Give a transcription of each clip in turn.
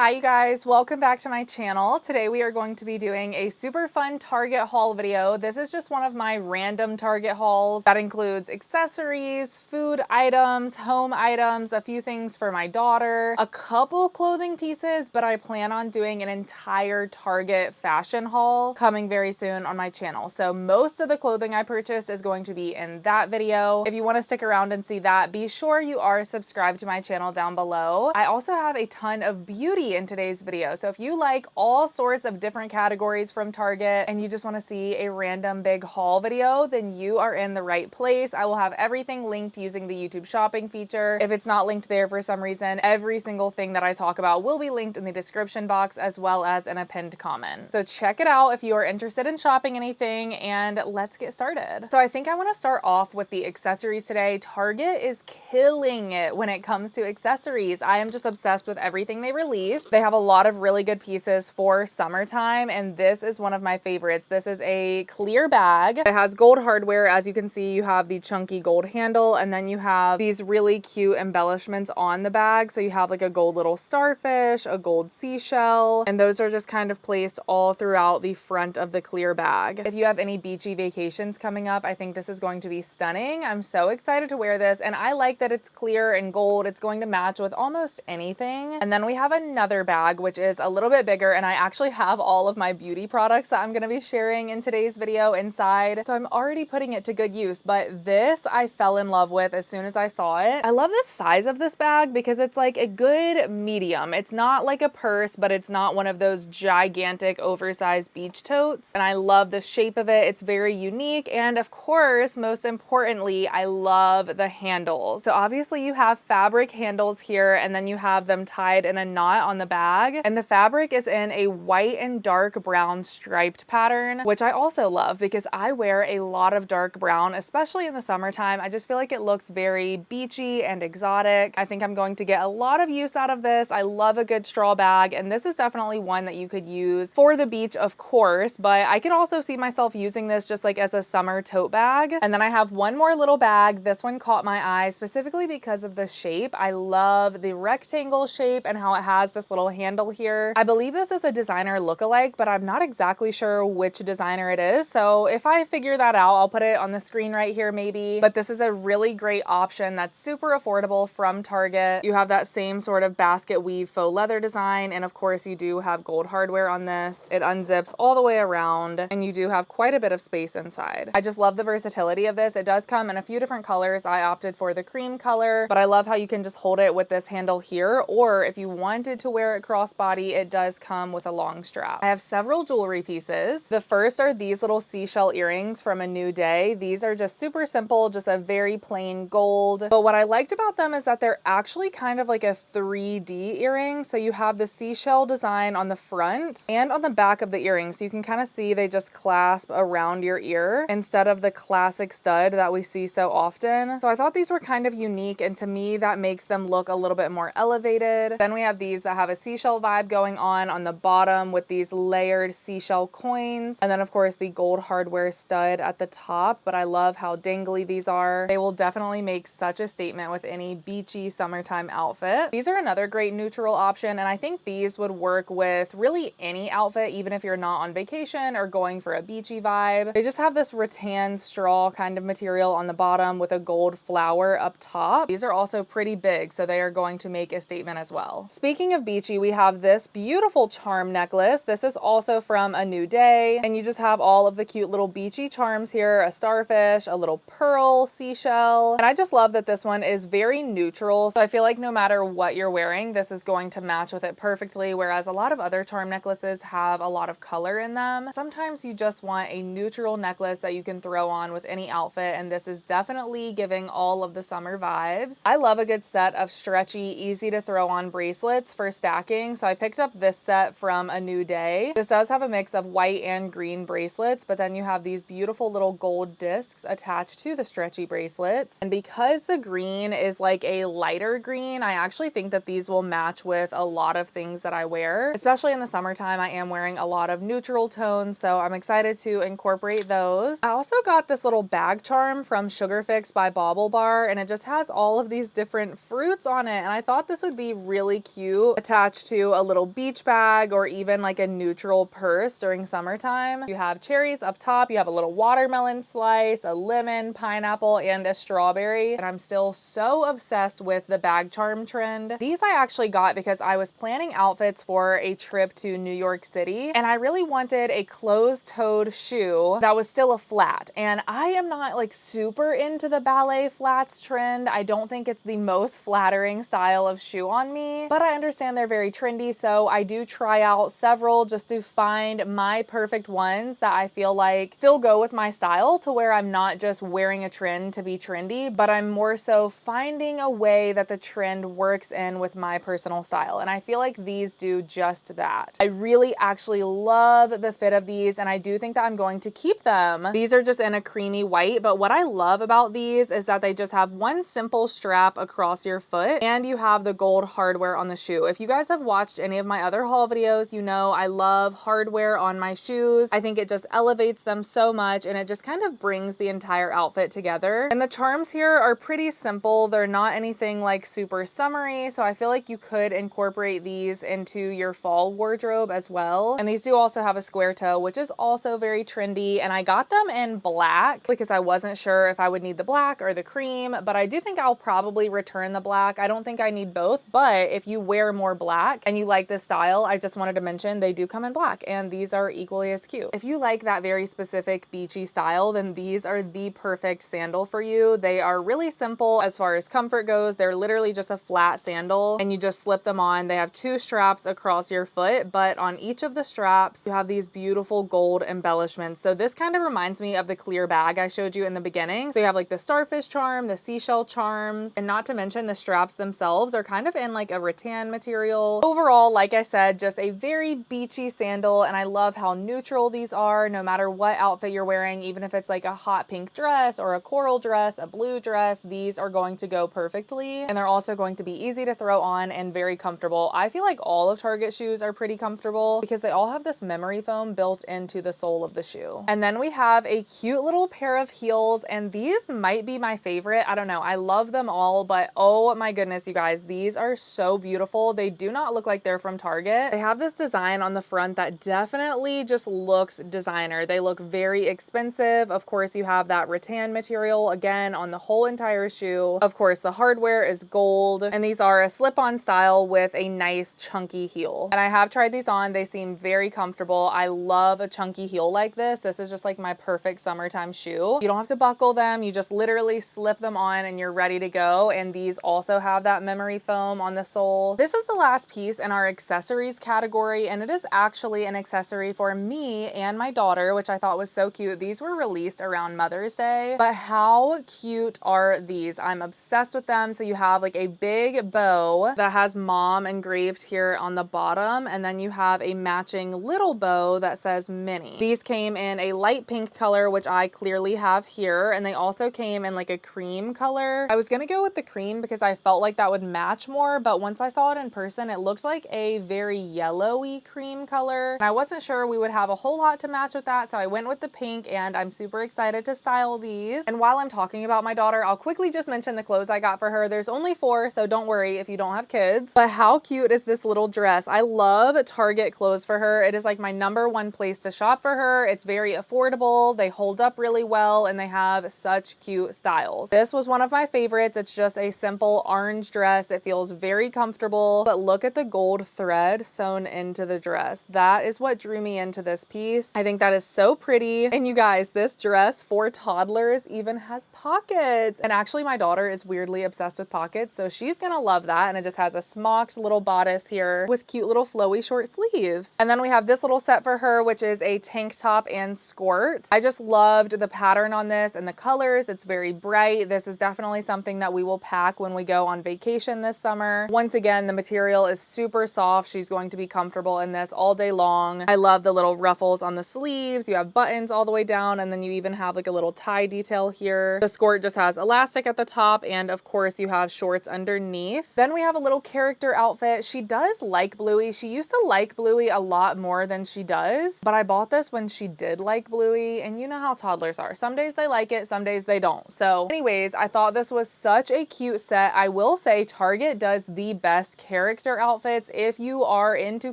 Hi you guys, welcome back to my channel. Today we are going to be doing a super fun Target haul video. This is just one of my random Target hauls that includes accessories, food items, home items, a few things for my daughter, a couple clothing pieces, but I plan on doing an entire Target fashion haul coming very soon on my channel. So most of the clothing I purchased is going to be in that video. If you want to stick around and see that, be sure you are subscribed to my channel down below. I also have a ton of beauty in today's video. So if you like all sorts of different categories from Target and you just want to see a random big haul video, then you are in the right place. I will have everything linked using the YouTube shopping feature. If it's not linked there for some reason, every single thing that I talk about will be linked in the description box as well as in a pinned comment. So check it out if you are interested in shopping anything, and let's get started. So I think I want to start off with the accessories today. Target is killing it when it comes to accessories. I am just obsessed with everything they release. They have a lot of really good pieces for summertime, and this is one of my favorites. This is a clear bag. It has gold hardware. As you can see, you have the chunky gold handle, and then you have these really cute embellishments on the bag. So you have like a gold little starfish, a gold seashell, and those are just kind of placed all throughout the front of the clear bag. If you have any beachy vacations coming up, I think this is going to be stunning. I'm so excited to wear this, and I like that it's clear and gold. It's going to match with almost anything. And then we have another bag, which is a little bit bigger, and I actually have all of my beauty products that I'm going to be sharing in today's video inside. So I'm already putting it to good use, but this I fell in love with as soon as I saw it. I love the size of this bag because it's like a good medium. It's not like a purse, but it's not one of those gigantic oversized beach totes. And I love the shape of it. It's very unique. And of course, most importantly, I love the handles. So obviously you have fabric handles here, and then you have them tied in a knot on the bag. And the fabric is in a white and dark brown striped pattern, which I also love because I wear a lot of dark brown, especially in the summertime. I just feel like it looks very beachy and exotic. I think I'm going to get a lot of use out of this. I love a good straw bag, and this is definitely one that you could use for the beach, of course, but I could also see myself using this just like as a summer tote bag. And then I have one more little bag. This one caught my eye specifically because of the shape. I love the rectangle shape and how it has this little handle here. I believe this is a designer lookalike, but I'm not exactly sure which designer it is. So if I figure that out, I'll put it on the screen right here maybe. But this is a really great option that's super affordable from Target. You have that same sort of basket weave faux leather design, and of course you do have gold hardware on this. It unzips all the way around, and you do have quite a bit of space inside. I just love the versatility of this. It does come in a few different colors. I opted for the cream color, but I love how you can just hold it with this handle here, or if you wanted to wear it crossbody, it does come with a long strap. I have several jewelry pieces. The first are these little seashell earrings from A New Day. These are just super simple, just a very plain gold. But what I liked about them is that they're actually kind of like a 3D earring. So you have the seashell design on the front and on the back of the earring. So you can kind of see they just clasp around your ear instead of the classic stud that we see so often. So I thought these were kind of unique, and to me that makes them look a little bit more elevated. Then we have these that have a seashell vibe going on the bottom with these layered seashell coins, and then of course the gold hardware stud at the top. But I love how dangly these are. They will definitely make such a statement with any beachy summertime outfit. These are another great neutral option, and I think these would work with really any outfit, even if you're not on vacation or going for a beachy vibe. They just have this rattan straw kind of material on the bottom with a gold flower up top. These are also pretty big, so they are going to make a statement as well. Speaking of beachy, we have this beautiful charm necklace. This is also from A New Day, and you just have all of the cute little beachy charms here, a starfish, a little pearl, seashell, and I just love that this one is very neutral. So I feel like no matter what you're wearing, this is going to match with it perfectly, whereas a lot of other charm necklaces have a lot of color in them. Sometimes you just want a neutral necklace that you can throw on with any outfit, and this is definitely giving all of the summer vibes. I love a good set of stretchy, easy to throw on bracelets for stacking, so I picked up this set from A New Day. This does have a mix of white and green bracelets, but then you have these beautiful little gold discs attached to the stretchy bracelets. And because the green is like a lighter green, I actually think that these will match with a lot of things that I wear, especially in the summertime. I am wearing a lot of neutral tones, so I'm excited to incorporate those. I also got this little bag charm from Sugar Fix by Bauble Bar, and it just has all of these different fruits on it, and I thought this would be really cute attached attach to a little beach bag or even like a neutral purse during summertime. You have cherries up top, you have a little watermelon slice, a lemon, pineapple, and a strawberry. And I'm still so obsessed with the bag charm trend. These I actually got because I was planning outfits for a trip to New York City, and I really wanted a closed-toed shoe that was still a flat. And I am not like super into the ballet flats trend. I don't think it's the most flattering style of shoe on me, but I understand they're very trendy, so I do try out several just to find my perfect ones that I feel like still go with my style, to where I'm not just wearing a trend to be trendy, but I'm more so finding a way that the trend works in with my personal style. And I feel like these do just that. I really actually love the fit of these, and I do think that I'm going to keep them. These are just in a creamy white, but what I love about these is that they just have one simple strap across your foot, and you have the gold hardware on the shoe. If you guys have watched any of my other haul videos, you know I love hardware on my shoes. I think it just elevates them so much, and it just kind of brings the entire outfit together. And the charms here are pretty simple. They're not anything like super summery, so I feel like you could incorporate these into your fall wardrobe as well. And these do also have a square toe, which is also very trendy, and I got them in black because I wasn't sure if I would need the black or the cream, but I do think I'll probably return the black. I don't think I need both, but if you wear more black and you like this style, I just wanted to mention they do come in black, and these are equally as cute. If you like that very specific beachy style, then these are the perfect sandal for you. They are really simple as far as comfort goes. They're literally just a flat sandal, and you just slip them on. They have two straps across your foot, but on each of the straps you have these beautiful gold embellishments. So this kind of reminds me of the clear bag I showed you in the beginning. So you have like the starfish charm, the seashell charms, and not to mention the straps themselves are kind of in like a rattan material. Overall, like I said, just a very beachy sandal, and I love how neutral these are no matter what outfit you're wearing. Even if it's like a hot pink dress or a coral dress, a blue dress, these are going to go perfectly, and they're also going to be easy to throw on and very comfortable. I feel like all of Target shoes are pretty comfortable because they all have this memory foam built into the sole of the shoe. And then we have a cute little pair of heels, and these might be my favorite. I don't know, I love them all, but oh my goodness, you guys, these are so beautiful. They do not look like they're from Target. They have this design on the front that definitely just looks designer. They look very expensive. Of course, you have that rattan material again on the whole entire shoe. Of course, the hardware is gold, and these are a slip-on style with a nice chunky heel. And I have tried these on. They seem very comfortable. I love a chunky heel like this. This is just like my perfect summertime shoe. You don't have to buckle them. You just literally slip them on and you're ready to go. And these also have that memory foam on the sole. This is the last piece in our accessories category, and it is actually an accessory for me and my daughter, which I thought was so cute. These were released around Mother's Day, but how cute are these? I'm obsessed with them. So you have like a big bow that has mom engraved here on the bottom, and then you have a matching little bow that says Minnie. These came in a light pink color, which I clearly have here, and they also came in like a cream color. I was gonna go with the cream because I felt like that would match more, but once I saw it in person, it looked like a very yellowy cream color, and I wasn't sure we would have a whole lot to match with that, so I went with the pink, and I'm super excited to style these. And while I'm talking about my daughter, I'll quickly just mention the clothes I got for her. There's only 4, so don't worry if you don't have kids. But how cute is this little dress? I love Target clothes for her. It is like my #1 place to shop for her. It's very affordable. They hold up really well, and they have such cute styles. This was one of my favorites. It's just a simple orange dress. It feels very comfortable, but look at the gold thread sewn into the dress. That is what drew me into this piece. I think that is so pretty. And you guys, this dress for toddlers even has pockets. And actually my daughter is weirdly obsessed with pockets, so she's gonna love that. And it just has a smocked little bodice here with cute little flowy short sleeves. And then we have this little set for her, which is a tank top and skirt. I just loved the pattern on this and the colors. It's very bright. This is definitely something that we will pack when we go on vacation this summer. Once again, the material is super soft. She's going to be comfortable in this all day long. I love the little ruffles on the sleeves. You have buttons all the way down, and then you even have like a little tie detail here. The skirt just has elastic at the top, and of course you have shorts underneath. Then we have a little character outfit. She does like Bluey. She used to like Bluey a lot more than she does, but I bought this when she did like Bluey, and you know how toddlers are. Some days they like it, some days they don't. So anyways, I thought this was such a cute set. I will say Target does the best character character outfits. If you are into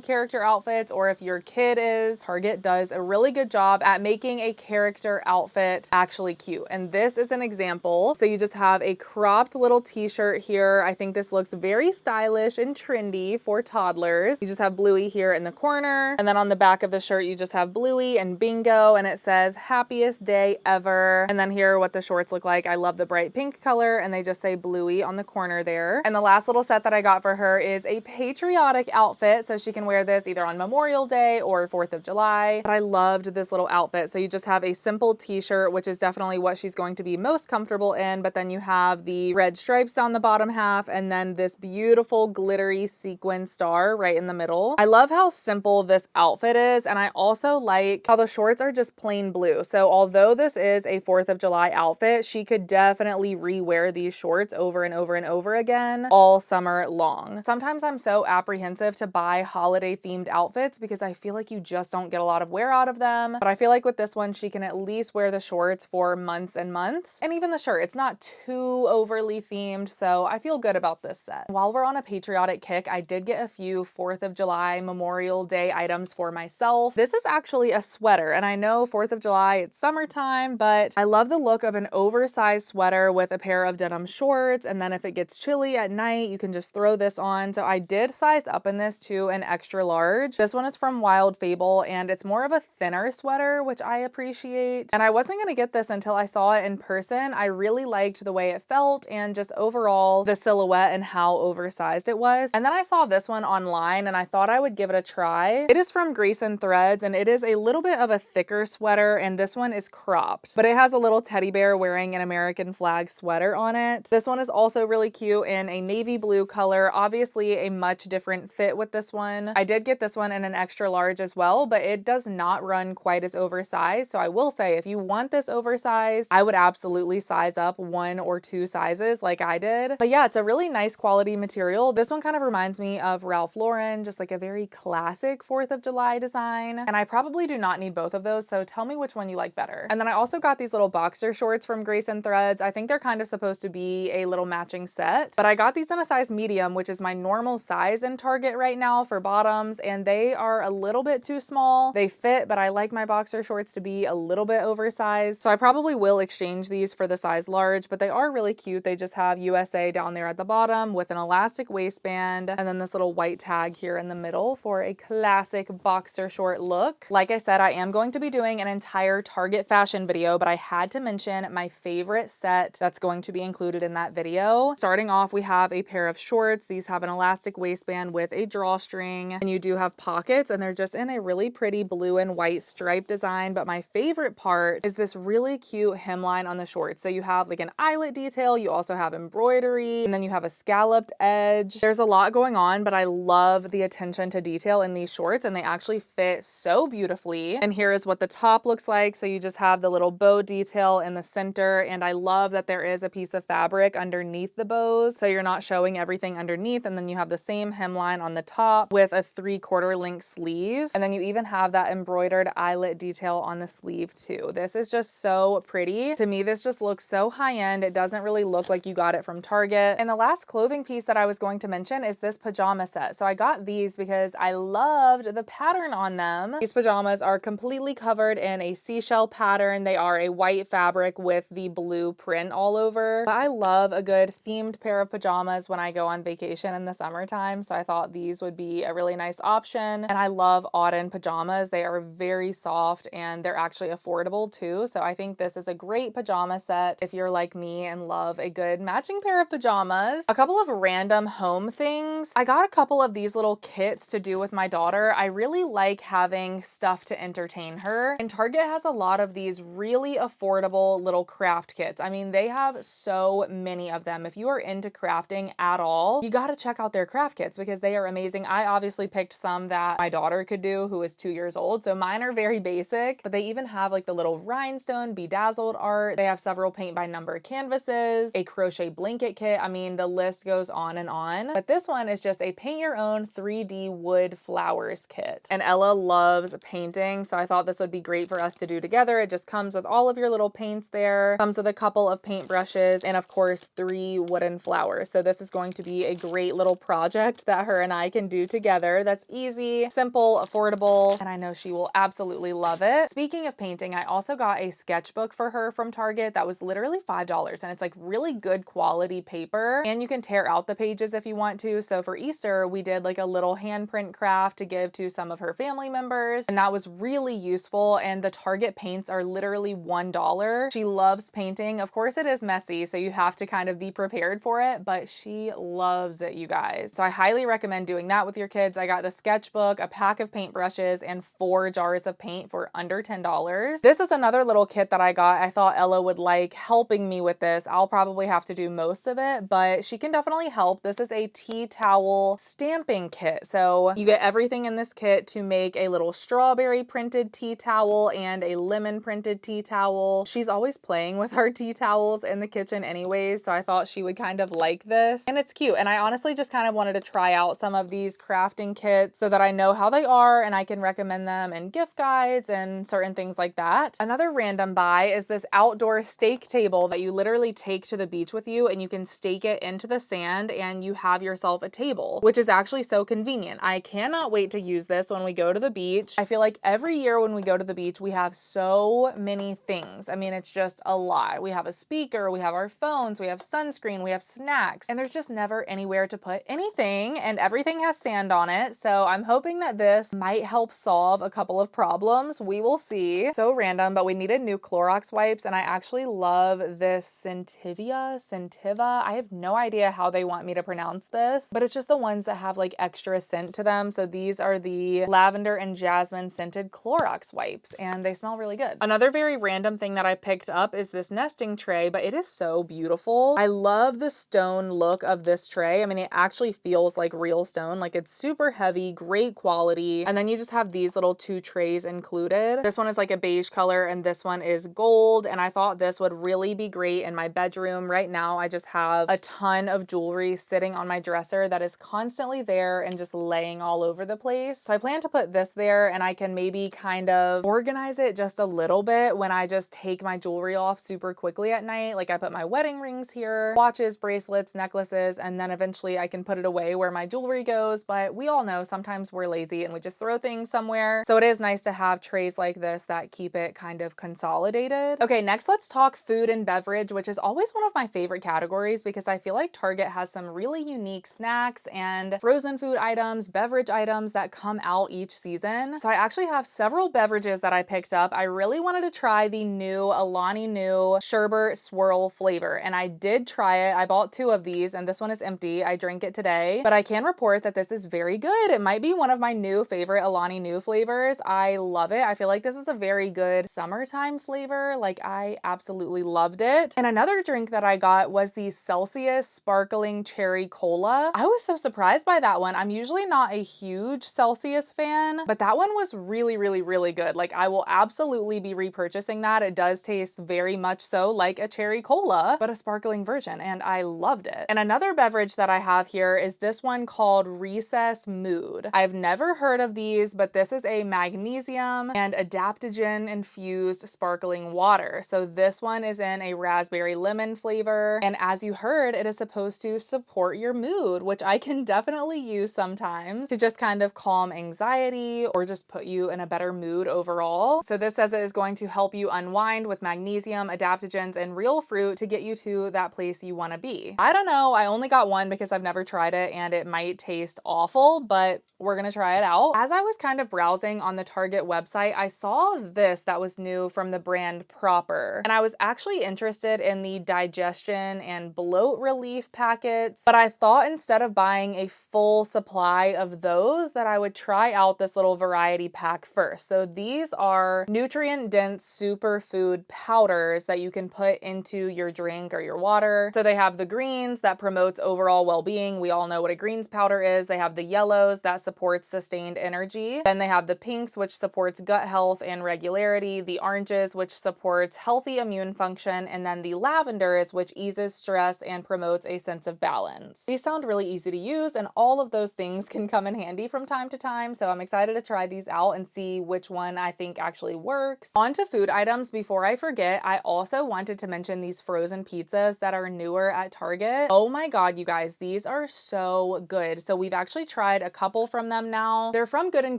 character outfits or if your kid is, Target does a really good job at making a character outfit actually cute. And this is an example. So you just have a cropped little t-shirt here. I think this looks very stylish and trendy for toddlers. You just have Bluey here in the corner. And then on the back of the shirt, you just have Bluey and bingo. And it says happiest day ever. And then here are what the shorts look like. I love the bright pink color and they just say Bluey on the corner there. And the last little set that I got for her is a patriotic outfit. So she can wear this either on Memorial Day or 4th of July. But I loved this little outfit. So you just have a simple t-shirt, which is definitely what she's going to be most comfortable in. But then you have the red stripes down the bottom half and then this beautiful glittery sequin star right in the middle. I love how simple this outfit is. And I also like how the shorts are just plain blue. So although this is a 4th of July outfit, she could definitely rewear these shorts over and over and over again all summer long. Sometimes I'm so apprehensive to buy holiday themed outfits because I feel like you just don't get a lot of wear out of them. But I feel like with this one, she can at least wear the shorts for months and months. And even the shirt, it's not too overly themed. So I feel good about this set. While we're on a patriotic kick, I did get a few 4th of July Memorial Day items for myself. This is actually a sweater. And I know 4th of July, it's summertime, but I love the look of an oversized sweater with a pair of denim shorts. And then if it gets chilly at night, you can just throw this on. So I did size up in this to an extra large. This one is from Wild Fable and it's more of a thinner sweater, which I appreciate. And I wasn't going to get this until I saw it in person. I really liked the way it felt and just overall the silhouette and how oversized it was. And then I saw this one online and I thought I would give it a try. It is from Grace and Threads and it is a little bit of a thicker sweater and this one is cropped, but it has a little teddy bear wearing an American flag sweater on it. This one is also really cute in a navy blue color, obviously a much different fit with this one. I did get this one in an extra large as well, but it does not run quite as oversized. So I will say if you want this oversized, I would absolutely size up 1 or 2 sizes like I did. But yeah, it's a really nice quality material. This one kind of reminds me of Ralph Lauren, just like a very classic 4th of July design. And I probably do not need both of those. So tell me which one you like better. And then I also got these little boxer shorts from Grace and Threads. I think they're kind of supposed to be a little matching set, but I got these in a size medium, which is my normal size in Target right now for bottoms. And they are a little bit too small. They fit, but I like my boxer shorts to be a little bit oversized. So I probably will exchange these for the size large, but they are really cute. They just have USA down there at the bottom with an elastic waistband and then this little white tag here in the middle for a classic boxer short look. Like I said, I am going to be doing an entire Target fashion video, but I had to mention my favorite set that's going to be included in that video. Starting off, we have a pair of shorts. These have an elastic waistband with a drawstring and you do have pockets and they're just in a really pretty blue and white stripe design. But my favorite part is this really cute hemline on the shorts. So you have like an eyelet detail, you also have embroidery, and then you have a scalloped edge. There's a lot going on, but I love the attention to detail in these shorts and they actually fit so beautifully. And here is what the top looks like. So you just have the little bow detail in the center. And I love that there is a piece of fabric underneath the bows. So you're not showing everything underneath. And then you have the same hemline on the top with a 3/4 length sleeve. And then you even have that embroidered eyelet detail on the sleeve too. This is just so pretty. To me, this just looks so high end. It doesn't really look like you got it from Target. And the last clothing piece that I was going to mention is this pajama set. So I got these because I loved the pattern on them. These pajamas are completely covered in a seashell pattern. They are a white fabric with the blue print all over. But I love a good themed pair of pajamas when I go on vacation in the summertime. So I thought these would be a really nice option. And I love Auden pajamas. They are very soft and they're actually affordable too. So I think this is a great pajama set if you're like me and love a good matching pair of pajamas. A couple of random home things. I got a couple of these little kits to do with my daughter. I really like having stuff to entertain her. And Target has a lot of these really affordable little craft kits. I mean, they have so many of them. If you are into crafting at all, you got to check out their craft kits because they are amazing. I obviously picked some that my daughter could do, who is 2 years old. So mine are very basic, but they even have like the little rhinestone bedazzled art. They have several paint by number canvases, a crochet blanket kit. I mean, the list goes on and on. But this one is just a paint your own 3D wood flowers kit. And Ella loves painting, so I thought this would be great for us to do together. It just comes with all of your little paints there, comes with a couple of paint brushes, and of course 3 wooden flowers. So this is going to be a great little project project that her and I can do together that's easy, simple, affordable, and I know she will absolutely love it. Speaking of painting, I also got a sketchbook for her from Target that was literally $5, and it's like really good quality paper, and you can tear out the pages if you want to. So for Easter, we did like a little handprint craft to give to some of her family members, and that was really useful. And the Target paints are literally $1. She loves painting. Of course, it is messy, so you have to kind of be prepared for it, but she loves it, you guys. So I highly recommend doing that with your kids. I got the sketchbook, a pack of paintbrushes, and 4 jars of paint for under $10. This is another little kit that I got. I thought Ella would like helping me with this. I'll probably have to do most of it, but she can definitely help. This is a tea towel stamping kit. So you get everything in this kit to make a little strawberry printed tea towel and a lemon printed tea towel. She's always playing with her tea towels in the kitchen anyways, so I thought she would kind of like this, and it's cute. And I honestly just kind of wanted to try out some of these crafting kits so that I know how they are and I can recommend them in gift guides and certain things like that. Another random buy is this outdoor stake table that you literally take to the beach with you, and you can stake it into the sand and you have yourself a table, which is actually so convenient. I cannot wait to use this when we go to the beach. I feel like every year when we go to the beach, we have so many things. I mean, it's just a lot. We have a speaker, we have our phones, we have sunscreen, we have snacks, and there's just never anywhere to put anything, and everything has sand on it. So I'm hoping that this might help solve a couple of problems. We will see. So random, but we needed new Clorox wipes, and I actually love this Scentiva. I have no idea how they want me to pronounce this, but it's just the ones that have like extra scent to them. So these are the lavender and jasmine scented Clorox wipes, and they smell really good. Another very random thing that I picked up is this nesting tray, but it is so beautiful. I love the stone look of this tray. I mean, it actually feels like real stone. Like, it's super heavy, great quality. And then you just have these little 2 trays included. This one is like a beige color and this one is gold. And I thought this would really be great in my bedroom. Right now, I just have a ton of jewelry sitting on my dresser that is constantly there and just laying all over the place. So I plan to put this there, and I can maybe kind of organize it just a little bit when I just take my jewelry off super quickly at night. Like, I put my wedding rings here, watches, bracelets, necklaces, and then eventually I can put it away where my jewelry goes. But we all know sometimes we're lazy and we just throw things somewhere. So it is nice to have trays like this that keep it kind of consolidated. Okay, next let's talk food and beverage, which is always one of my favorite categories because I feel like Target has some really unique snacks and frozen food items, beverage items that come out each season. So I actually have several beverages that I picked up. I really wanted to try the new Alani Nu sherbet swirl flavor, and I did try it. I bought 2 of these, and this one is empty. I drank it today, but I can report that this is very good. It might be one of my new favorite Alani Nu flavors. I love it. I feel like this is a very good summertime flavor. Like, I absolutely loved it. And another drink that I got was the Celsius sparkling cherry cola. I was so surprised by that one. I'm usually not a huge Celsius fan, but that one was really, really, really good. Like, I will absolutely be repurchasing that. It does taste very much so like a cherry cola, but a sparkling version, and I loved it. And another beverage that I have here is this one called Recess Mood. I've never heard of these, but this is a magnesium and adaptogen infused sparkling water. So this one is in a raspberry lemon flavor, and as you heard, it is supposed to support your mood, which I can definitely use sometimes to just kind of calm anxiety or just put you in a better mood overall. So this says it is going to help you unwind with magnesium, adaptogens, and real fruit to get you to that place you want to be. I don't know. I only got one because I've never tried it and it might taste awful, but we're gonna try it out. As I was kind of browsing on the Target website, I saw this that was new from the brand Proper, and I was actually interested in the digestion and bloat relief packets, but I thought instead of buying a full supply of those that I would try out this little variety pack first. So these are nutrient dense superfood powders that you can put into your drink or your water. So they have the greens that promotes overall well-being. We all know what a greens powder is. They have the yellows that supports sustained energy. Then they have the pinks, which supports gut health and regularity, the oranges, which supports healthy immune function, and then the lavenders, which eases stress and promotes a sense of balance. These sound really easy to use, and all of those things can come in handy from time to time, so I'm excited to try these out and see which one I think actually works. On to food items. Before I forget, I also wanted to mention these frozen pizzas that are newer at Target. Oh my god, you guys, these are so good. So we've actually tried a couple from them now. They're from Good and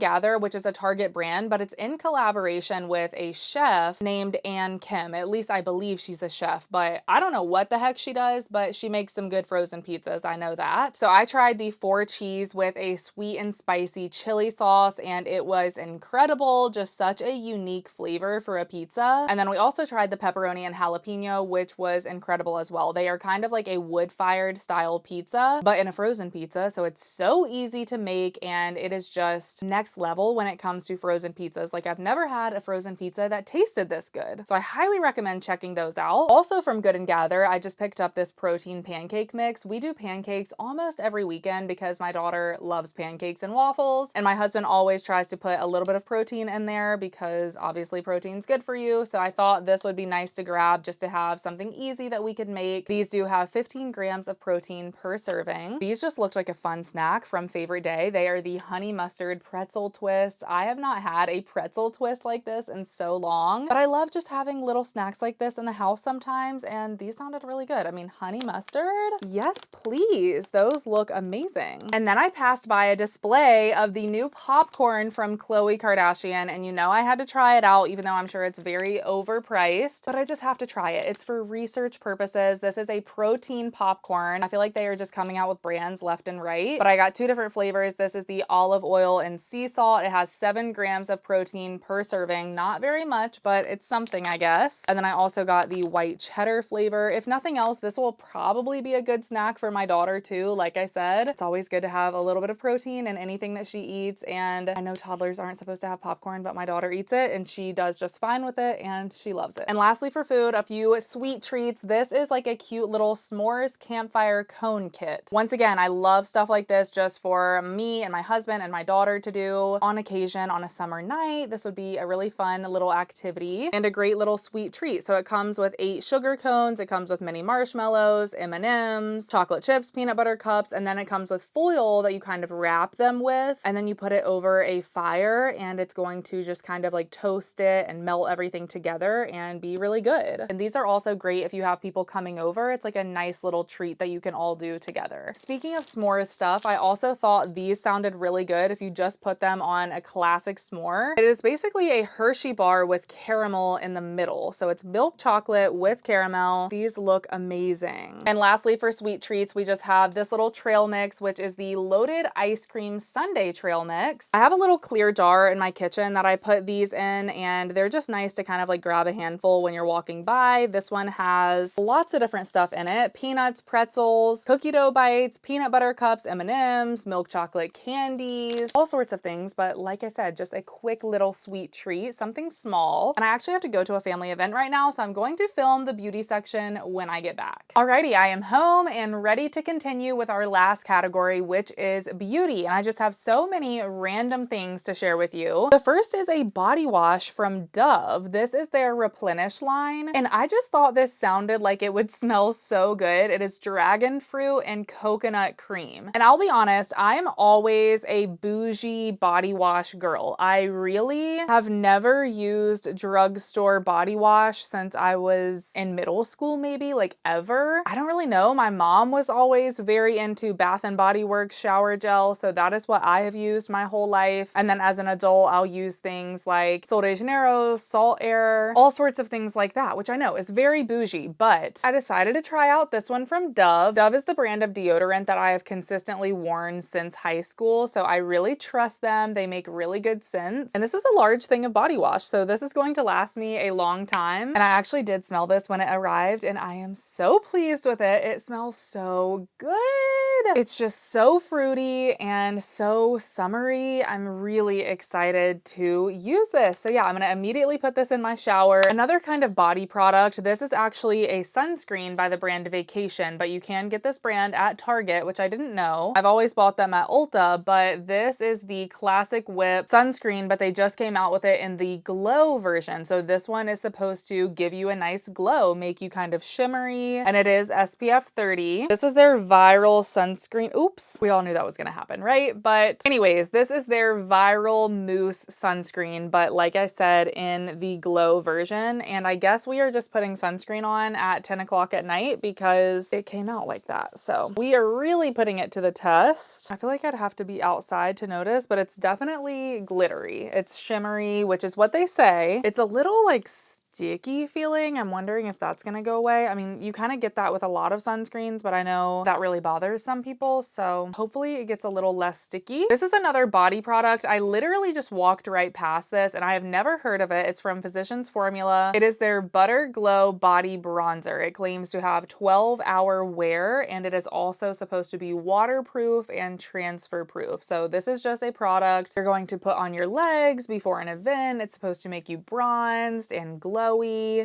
Gather, which is a Target brand, but it's in collaboration with a chef named Ann Kim. At least I believe she's a chef, but I don't know what the heck she does, but she makes some good frozen pizzas. I know that. So I tried the 4 cheese with a sweet and spicy chili sauce, and it was incredible. Just such a unique flavor for a pizza. And then we also tried the pepperoni and jalapeno, which was incredible as well. They are kind of like a wood-fired style pizza, but in a frozen pizza. So it's so easy to make, and it is just next level when it comes to frozen pizzas. Like, I've never had a frozen pizza that tasted this good. So I highly recommend checking those out. Also from Good and Gather, I just picked up this protein pancake mix. We do pancakes almost every weekend because my daughter loves pancakes and waffles, and my husband always tries to put a little bit of protein in there because obviously protein's good for you. So I thought this would be nice to grab just to have something easy that we could make. These do have 15 grams of protein per serving. These just looked like a fun snack from Favorite Day. They are the honey mustard pretzel twists. I have not had a pretzel twist like this in so long, but I love just having little snacks like this in the house sometimes, and these sounded really good. I mean, honey mustard? Yes, please. Those look amazing. And then I passed by a display of the new popcorn from Khloe Kardashian, and you know I had to try it out, even though I'm sure it's very overpriced, but I just have to try it. It's for research purposes. This is a protein popcorn. I feel like they are just coming out with brands left and right, but I got 2 different flavors. This is the olive oil and sea salt. It has 7 grams of protein per serving. Not very much, but it's something, I guess. And then I also got the white cheddar flavor. If nothing else, this will probably be a good snack for my daughter too. Like I said, it's always good to have a little bit of protein in anything that she eats, and I know toddlers aren't supposed to have popcorn, but my daughter eats it and she does just fine with it, and she loves it. And lastly for food, a few sweet treats. This is like a cute little s'mores campfire cone kit. Once again, I love stuff like this just for me and my husband and my daughter to do on occasion on a summer night. This would be a really fun little activity and a great little sweet treat. So it comes with 8 sugar cones, it comes with mini marshmallows, M&Ms, chocolate chips, peanut butter cups, and then it comes with foil that you kind of wrap them with, and then you put it over a fire, and it's going to just kind of like toast it and melt everything together and be really good. And these are also great if you have people coming over. It's like a nice little treat that you can all do together. Speaking of s'mores stuff, I also thought these sounded really good if you just put them on a classic s'more. It is basically a Hershey bar with caramel in the middle. So it's milk chocolate with caramel. These look amazing. And lastly, for sweet treats, we just have this little trail mix, which is the loaded ice cream sundae trail mix. I have a little clear jar in my kitchen that I put these in, and they're just nice to kind of like grab a handful when you're walking by. This one has lots of different stuff in it: peanuts, pretzels, cookie dough bites, peanut butter cups, M&Ms, milk chocolate candies, all sorts of things. But like I said, just a quick little sweet treat, something small. And I actually have to go to a family event right now, so I'm going to film the beauty section when I get back. Alrighty, I am home and ready to continue with our last category, which is beauty. And I just have so many random things to share with you. The first is a body wash from Dove. This is their Replenish line, and I just thought this sounded like it would smell so good. It is dragon fruit and coconut cream. And I'll be honest, I'm always a bougie body wash girl. I really have never used drugstore body wash since I was in middle school, maybe, like ever. I don't really know. My mom was always very into Bath and Body Works shower gel, so that is what I have used my whole life. And then as an adult, I'll use things like Sol de Janeiro, Salt Air, all sorts of things like that, which I know is very bougie, but I decided to try out this one from Dove. Dove is the brand of deodorant that I have consistently worn since high school, so I really trust them. They make really good scents. And this is a large thing of body wash, so this is going to last me a long time. And I actually did smell this when it arrived, and I am so pleased with it. It smells so good. It's just so fruity and so summery. I'm really excited to use this. So yeah, I'm gonna immediately put this in my shower. Another kind of body product, this is actually a sunscreen by the brand Vacation, but you can get this brand at Target, which I didn't know. I've always bought them at Ulta, but this is the Classic Whip sunscreen, but they just came out with it in the glow version. So this one is supposed to give you a nice glow, make you kind of shimmery, and it is SPF 30. This is their viral sunscreen sunscreen. Oops, we all knew that was gonna happen, right? But anyways, this is their Viral Mousse sunscreen, but like I said, in the glow version. And I guess we are just putting sunscreen on at 10 o'clock at night because it came out like that. So we are really putting it to the test. I feel like I'd have to be outside to notice, but it's definitely glittery. It's shimmery, which is what they say. It's a little like sticky feeling. I'm wondering if that's gonna go away. I mean, you kind of get that with a lot of sunscreens, but I know that really bothers some people. So hopefully it gets a little less sticky. This is another body product. I literally just walked right past this and I have never heard of it. It's from Physicians Formula. It is their Butter Glow Body Bronzer. It claims to have 12-hour wear and it is also supposed to be waterproof and transfer proof. So this is just a product you're going to put on your legs before an event. It's supposed to make you bronzed and glowy.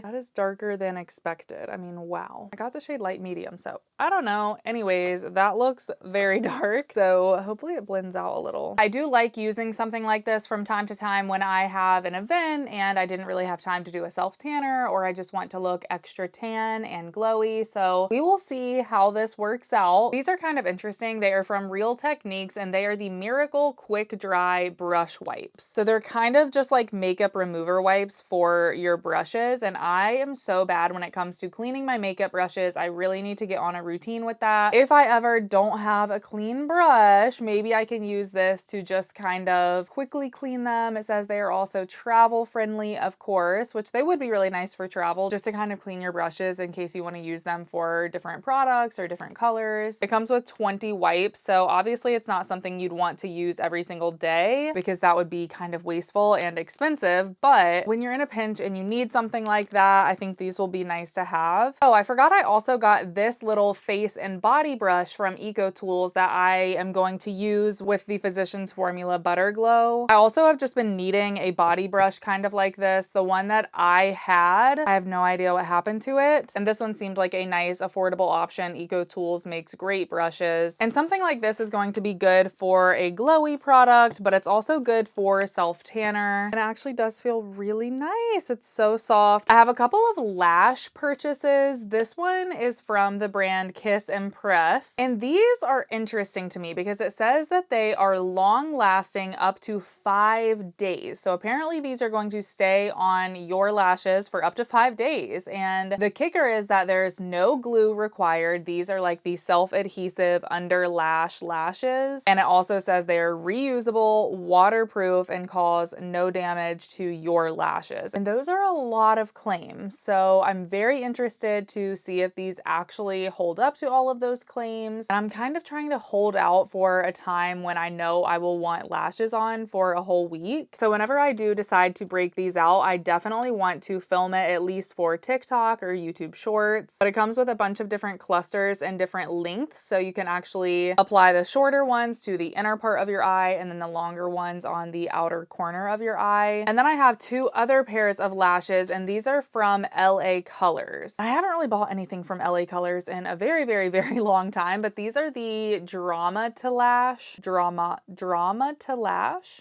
That is darker than expected. I mean, wow. I got the shade light medium, so I don't know. Anyways, that looks very dark, so hopefully it blends out a little. I do like using something like this from time to time when I have an event and I didn't really have time to do a self tanner, or I just want to look extra tan and glowy. So we will see how this works out. These are kind of interesting. They are from Real Techniques and they are the Miracle Quick Dry Brush Wipes. So they're kind of just like makeup remover wipes for your brushes. And I am so bad when it comes to cleaning my makeup brushes. I really need to get on a routine with that. If I ever don't have a clean brush, maybe I can use this to just kind of quickly clean them. It says they are also travel friendly, of course, which they would be really nice for travel, just to kind of clean your brushes in case you want to use them for different products or different colors. It comes with 20 wipes, so obviously it's not something you'd want to use every single day because that would be kind of wasteful and expensive. But when you're in a pinch and you need something like that, I think these will be nice to have. Oh, I forgot I also got this little face and body brush from Eco Tools that I am going to use with the Physicians Formula Butter Glow. I also have just been needing a body brush kind of like this. The one that I had, I have no idea what happened to it. And this one seemed like a nice affordable option. Eco Tools makes great brushes. And something like this is going to be good for a glowy product, but it's also good for self tanner. And it actually does feel really nice. It's so soft. I have a couple of lash purchases. This one is from the brand Kiss and Press. And these are interesting to me because it says that they are long lasting up to 5 days. So apparently these are going to stay on your lashes for up to 5 days. And the kicker is that there's no glue required. These are like the self-adhesive under lash lashes. And it also says they are reusable, waterproof, and cause no damage to your lashes. And those are a lot of claims. So I'm very interested to see if these actually hold up to all of those claims. And I'm kind of trying to hold out for a time when I know I will want lashes on for a whole week. So whenever I do decide to break these out, I definitely want to film it at least for TikTok or YouTube Shorts. But it comes with a bunch of different clusters and different lengths. So you can actually apply the shorter ones to the inner part of your eye and then the longer ones on the outer corner of your eye. And then I have two other pairs of lashes, and these are from LA Colors. I haven't really bought anything from LA Colors in a very, very, very long time, but these are the Drama to Lash.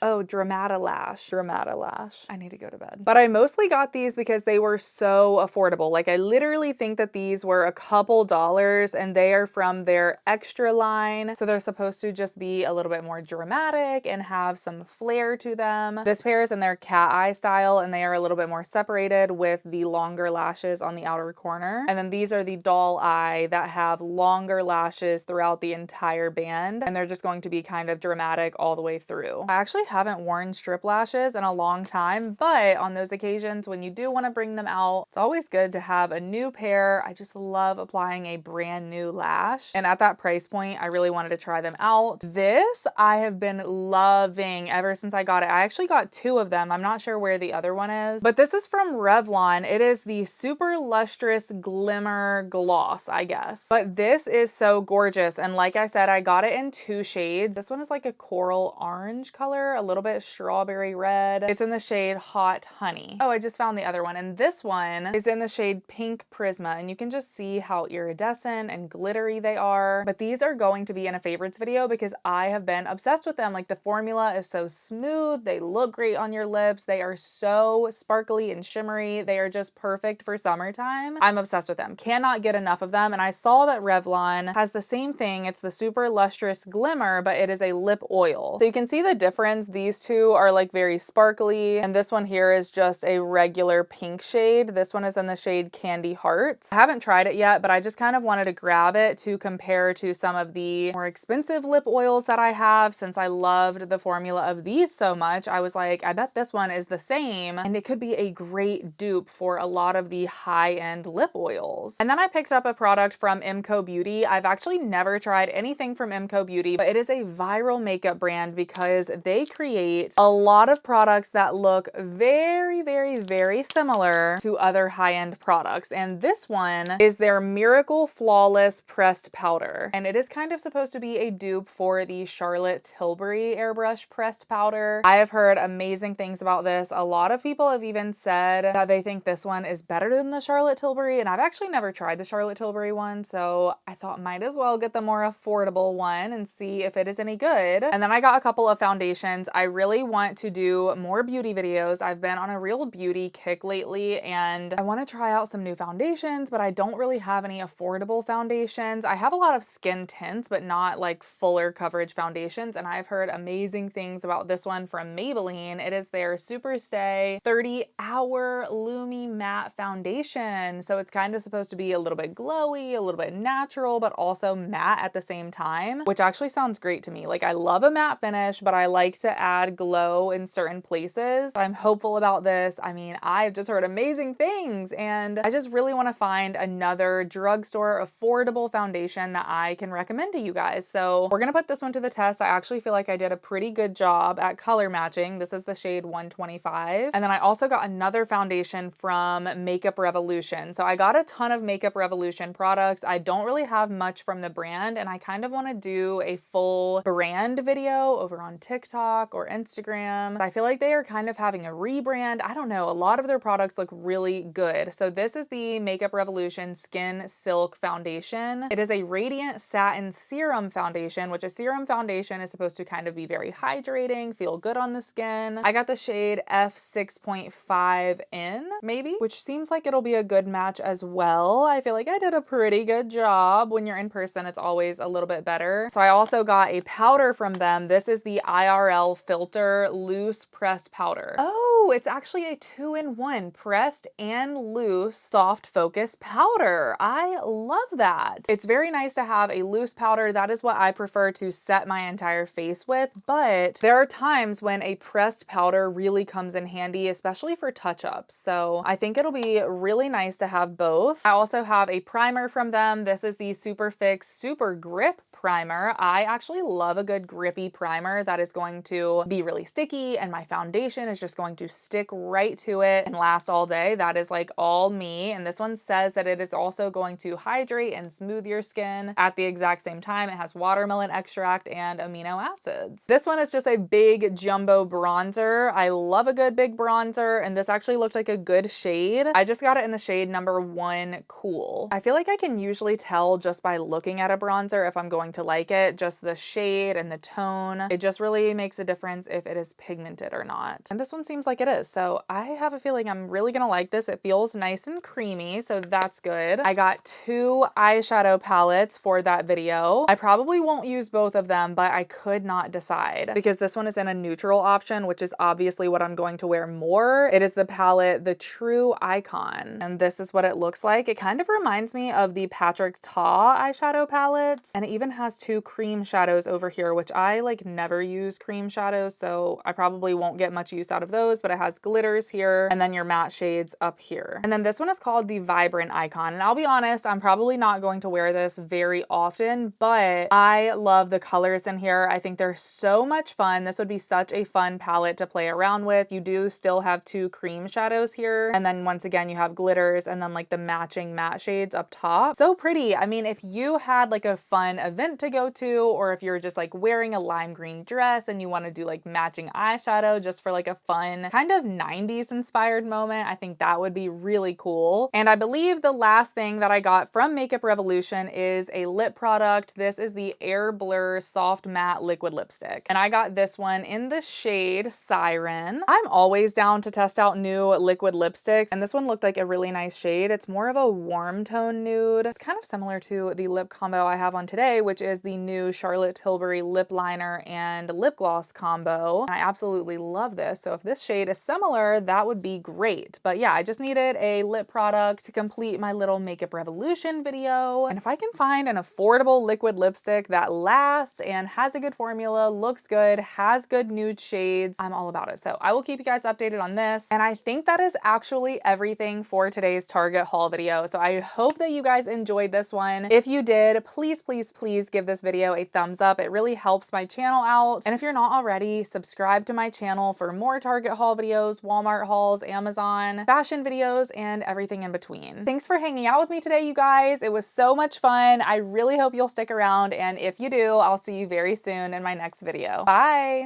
Oh, Dramata-Lash. I need to go to bed. But I mostly got these because they were so affordable. Like I literally think that these were a couple dollars and they are from their Extra line. So they're supposed to just be a little bit more dramatic and have some flair to them. This pair is in their cat eye style and they are a little bit more separated with the longer lashes on the outer corner. And then these are the doll eye that have longer lashes throughout the entire band. And they're just going to be kind of dramatic all the way through. I actually haven't worn strip lashes in a long time, but on those occasions when you do want to bring them out, it's always good to have a new pair. I just love applying a brand new lash. And at that price point, I really wanted to try them out. This I have been loving ever since I got it. I actually got two of them. I'm not sure where the other one is, but this is from Revlon. It is the Super Lustrous Glimmer Gloss, I guess. But this is so gorgeous. And like I said, I got it in two shades. This one is like a coral orange color, a little bit strawberry red. It's in the shade Hot Honey. Oh, I just found the other one. And this one is in the shade Pink Prisma. And you can just see how iridescent and glittery they are. But these are going to be in a favorites video because I have been obsessed with them. Like the formula is so smooth. They look great on your lips. They are so sparkly and shimmery. They are just perfect for summertime. I'm obsessed with them. Cannot get enough of them. And I saw saw that Revlon has the same thing. It's the Super Lustrous Glimmer, but it is a lip oil. So you can see the difference. These two are like very sparkly, and this one here is just a regular pink shade. This one is in the shade Candy Hearts. I haven't tried it yet, but I just kind of wanted to grab it to compare to some of the more expensive lip oils that I have. Since I loved the formula of these so much, I was like, I bet this one is the same, and it could be a great dupe for a lot of the high-end lip oils. And then I picked up a product from MCO Beauty. I've actually never tried anything from MCO Beauty, but it is a viral makeup brand because they create a lot of products that look very, very, very similar to other high-end products. And this one is their Miracle Flawless Pressed Powder. And it is kind of supposed to be a dupe for the Charlotte Tilbury Airbrush Pressed Powder. I have heard amazing things about this. A lot of people have even said that they think this one is better than the Charlotte Tilbury, and I've actually never tried the Charlotte Tilbury one, so I thought might as well get the more affordable one and see if it is any good. And then I got a couple of foundations. I really want to do more beauty videos. I've been on a real beauty kick lately, and I want to try out some new foundations, but I don't really have any affordable foundations. I have a lot of skin tints, but not like fuller coverage foundations, and I've heard amazing things about this one from Maybelline. It is their Superstay 30-Hour Lumi Matte Foundation. So it's kind of supposed to be a little bit glowy, a little bit natural, but also matte at the same time, which actually sounds great to me. Like, I love a matte finish, but I like to add glow in certain places. I'm hopeful about this. I mean, I've just heard amazing things, and I just really want to find another drugstore affordable foundation that I can recommend to you guys. So we're gonna put this one to the test. I actually feel like I did a pretty good job at color matching. This is the shade 125. And then I also got another foundation from Makeup Revolution. So I got a ton of Makeup Revolution products. I don't really have much from the brand, and I kind of want to do a full brand video over on TikTok or Instagram. I feel like they are kind of having a rebrand. I don't know. A lot of their products look really good. So this is the Makeup Revolution Skin Silk Foundation. It is a radiant satin serum foundation, which a serum foundation is supposed to kind of be very hydrating, feel good on the skin. I got the shade F6.5N, maybe, which seems like it'll be a good match as well. I feel like I did a pretty good job. When you're in person, it's always a little bit better. So I also got a powder from them. This is the IRL Filter Loose Pressed Powder. Oh, it's actually a 2-in-1 pressed and loose soft focus powder. I love that. It's very nice to have a loose powder. That is what I prefer to set my entire face with, but there are times when a pressed powder really comes in handy, especially for touch-ups. So I think it'll be really nice to have both. I also have a primer from them. This is the Super Fix Super Grip Primer. I actually love a good grippy primer that is going to be really sticky, and my foundation is just going to stick right to it and last all day. That is like all me. And this one says that it is also going to hydrate and smooth your skin at the exact same time. It has watermelon extract and amino acids. This one is just a big jumbo bronzer. I love a good big bronzer, and this actually looked like a good shade. I just got it in the shade number 1 Cool. I feel like I can usually tell just by looking at a bronzer if I'm going to like it, just the shade and the tone. It just really makes a difference if it is pigmented or not. And this one seems like it is. So I have a feeling I'm really gonna like this. It feels nice and creamy, so that's good. I got 2 eyeshadow palettes for that video. I probably won't use both of them, but I could not decide because this one is in a neutral option, which is obviously what I'm going to wear more. It is the palette, the True Icon, and this is what it looks like. It kind of reminds me of the Patrick Ta eyeshadow palettes, and it even has 2 cream shadows over here, which I like never use cream shadows, so I probably won't get much use out of those, but it has glitters here and then your matte shades up here. And then this one is called the Vibrant Icon, and I'll be honest, I'm probably not going to wear this very often, but I love the colors in here. I think they're so much fun. This would be such a fun palette to play around with. You do still have 2 cream shadows here, and then once again you have glitters and then like the matching matte shades up top. So pretty. I mean, if you had like a fun event event to go to, or if you're just like wearing a lime green dress and you want to do like matching eyeshadow just for like a fun kind of 90s inspired moment, I think that would be really cool. And I believe the last thing that I got from Makeup Revolution is a lip product. This is the Air Blur Soft Matte Liquid Lipstick. And I got this one in the shade Siren. I'm always down to test out new liquid lipsticks, and this one looked like a really nice shade. It's more of a warm tone nude. It's kind of similar to the lip combo I have on today, which is the new Charlotte Tilbury lip liner and lip gloss combo. I absolutely love this. So if this shade is similar, that would be great. But yeah, I just needed a lip product to complete my little Makeup Revolution video. And if I can find an affordable liquid lipstick that lasts and has a good formula, looks good, has good nude shades, I'm all about it. So I will keep you guys updated on this. And I think that is actually everything for today's Target haul video. So I hope that you guys enjoyed this one. If you did, please, please, please give this video a thumbs up. It really helps my channel out. And if you're not already, subscribe to my channel for more Target haul videos, Walmart hauls, Amazon, fashion videos, and everything in between. Thanks for hanging out with me today, you guys. It was so much fun. I really hope you'll stick around. And if you do, I'll see you very soon in my next video. Bye.